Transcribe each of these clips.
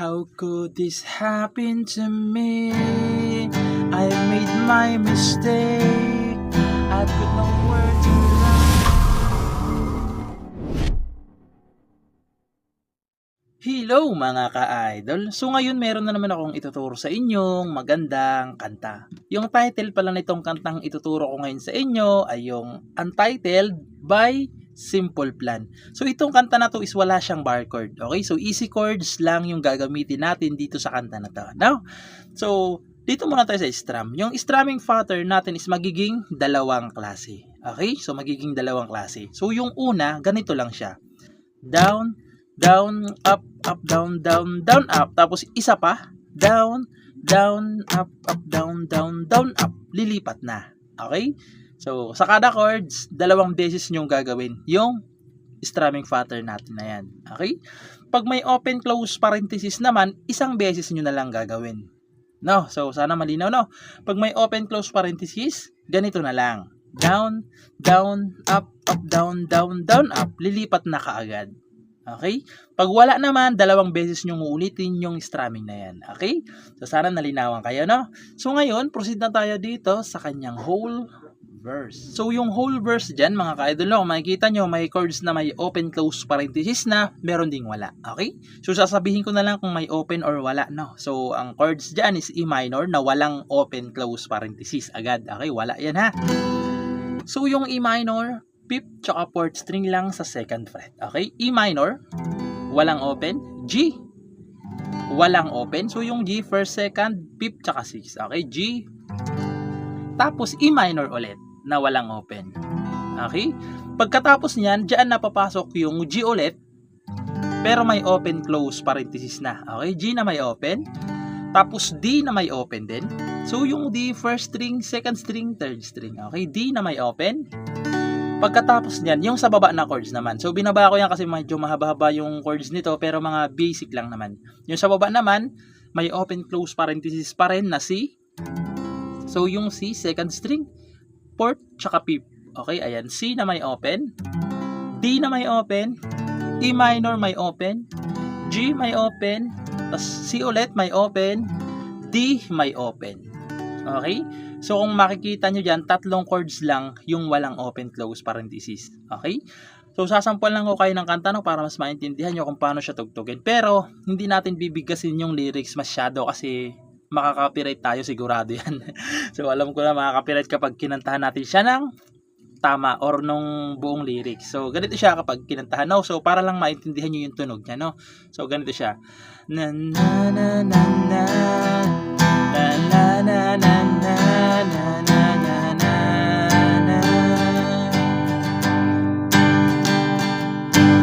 How could this happen to me? I made my mistake. I could know where to run. Hello mga ka-idol! So ngayon meron na naman akong ituturo sa inyong magandang kanta. Yung title pala nitong kantang ituturo ko ngayon sa inyo ay yung Untitled by Simple Plan. So itong kanta na to is wala siyang bar chord. Okay? So easy chords lang yung gagamitin natin dito sa kanta na to. Now, so dito muna tayo sa strum. Yung strumming pattern natin is magiging dalawang klase. Okay? So magiging dalawang klase. So yung una, ganito lang siya. Down, down, up, up, down, down, down, up. Tapos isa pa, down, down, up, down, down, down, up. Lilipat na. Okay? So, sa kada chords, dalawang beses nyo gagawin yung strumming pattern natin na yan. Okay? Pag may open close parenthesis naman, isang beses nyo na lang gagawin. No? So, sana malinaw, no? Pag may open close parenthesis, ganito na lang. Down, down, up, down, down, down, up. Lilipat na kaagad. Okay? Pag wala naman, dalawang beses nyo uulitin yung strumming na yan. Okay? So, sana nalinawan kayo, no? So, ngayon, proceed na tayo dito sa kanyang whole verse. So, yung whole verse dyan, mga ka-idol, no, makikita nyo, may chords na may open-close parenthesis na, meron ding wala. Okay? So, sasabihin ko na lang kung may open or wala, no? So, ang chords dyan is E minor na walang open-close parenthesis agad. Okay? Wala yan, ha? So, yung E minor, fifth tsaka fourth string lang sa second fret. Okay? E minor, walang open. G, walang open. So, yung G, first, second, fifth tsaka sixth. Okay? G, tapos E minor ulit na walang open. Okay? Pagkatapos niyan, diyan napapasok yung G ulit, pero may open close parenthesis na. Okay? G na may open. Tapos D na may open din. So, yung D, first string, second string, third string. Okay? D na may open. Pagkatapos niyan, yung sa baba na chords naman. So, binaba ko yan kasi medyo mahaba-haba yung chords nito, pero mga basic lang naman. Yung sa baba naman, may open close parenthesis pa rin na C. So, yung C, second string, fourth, tsaka fifth. Okay, ayan. C na may open. D na may open. E minor may open. G may open. Tapos C ulit may open. D may open. Okay? So, kung makikita nyo dyan, tatlong chords lang yung walang open-close parenthesis. Okay? So, sasampal lang ko kayo ng kanta no, para mas maintindihan nyo kung paano siya tugtugin. Pero, hindi natin bibigkasin yung lyrics masyado kasi makaka-copyright tayo, sigurado yan. So, alam ko na makaka-copyright kapag kinantahan natin siya ng tama or nung buong lyrics. So, ganito siya kapag kinantahan. No? So, para lang maintindihan nyo yung tunog niya. No? So, ganito siya. Na na na na na na na na na na na na na na.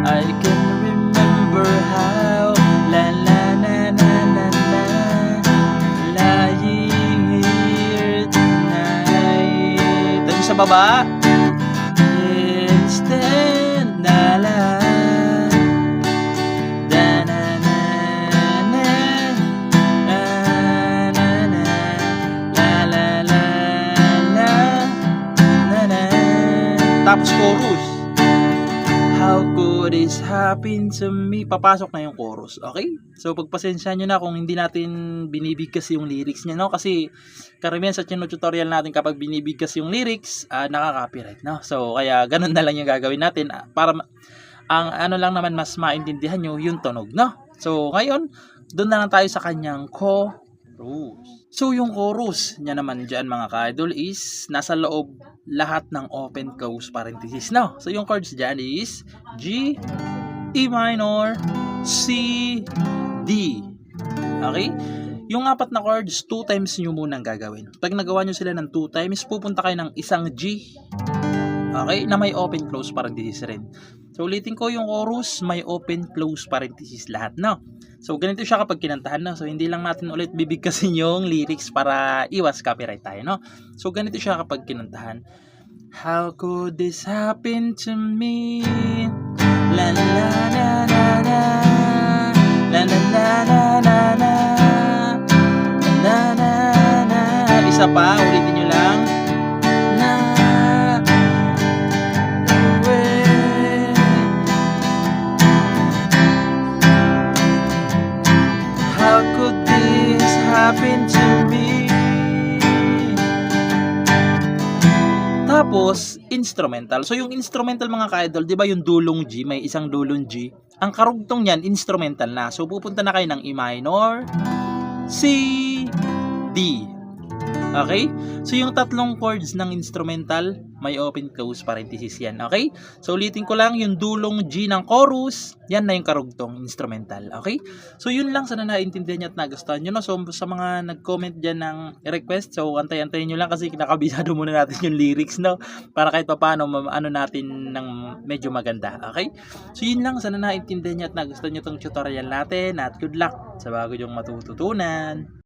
I can remember how la la na na na na lying here tonight. Doon sa baba. Instead na la tapos chorus. How could this happen to me? Papasok na yung chorus. Okay? So, pagpasensya nyo na kung hindi natin binibigkas yung lyrics niya, no? Kasi, karamihan sa tutorial natin kapag binibigkas yung lyrics, nakaka-copyright, no? So, kaya ganun na lang yung gagawin natin para ang ano lang naman mas maintindihan nyo yung tunog, no? So, ngayon, doon na lang tayo sa kanyang chorus. So, yung chorus niya naman dyan, mga ka-idol, is nasa loob lahat ng open close parenthesis. No? So, yung chords dyan is G, E minor, C, D. Okay? Yung apat na chords, 2 times nyo munang gagawin. Pag nagawa nyo sila ng 2 times, pupunta kayo ng isang G. Okay? Na may open close parenthesis rin. So, ulitin ko yung chorus, may open close parenthesis lahat. No? So, ganito siya kapag kinantahan, no? So, hindi lang natin ulit bibigkasin yung lyrics para iwas copyright tayo, no? So, ganito siya kapag kinantahan. How could this happen to me? La la la la la la la la la la la la la la. Isa pa, ulitin nyo lang. Na happened to me. Tapos, instrumental. So, yung instrumental mga ka-idol, di ba yung dulong G, may isang dulong G. Ang karugtong niyan, instrumental na. So, pupunta na kayo ng E minor, C, D. Okay? So, yung tatlong chords ng instrumental, may open close parenthesis yan. Okay? So, ulitin ko lang, yung dulong G ng chorus, yan na yung karugtong instrumental. Okay? So, yun lang. Sana naintindihan nyo at nagustuhan nyo. No? So, sa mga nag-comment dyan ng request, so, antay-antayin nyo lang kasi kinakabisado muna natin yung lyrics, no? Para kahit pa paano, ano natin ng medyo maganda. Okay? So, yun lang. Sana naintindihan nyo at nagustuhan nyo itong tutorial natin at good luck sa bago yung matututunan.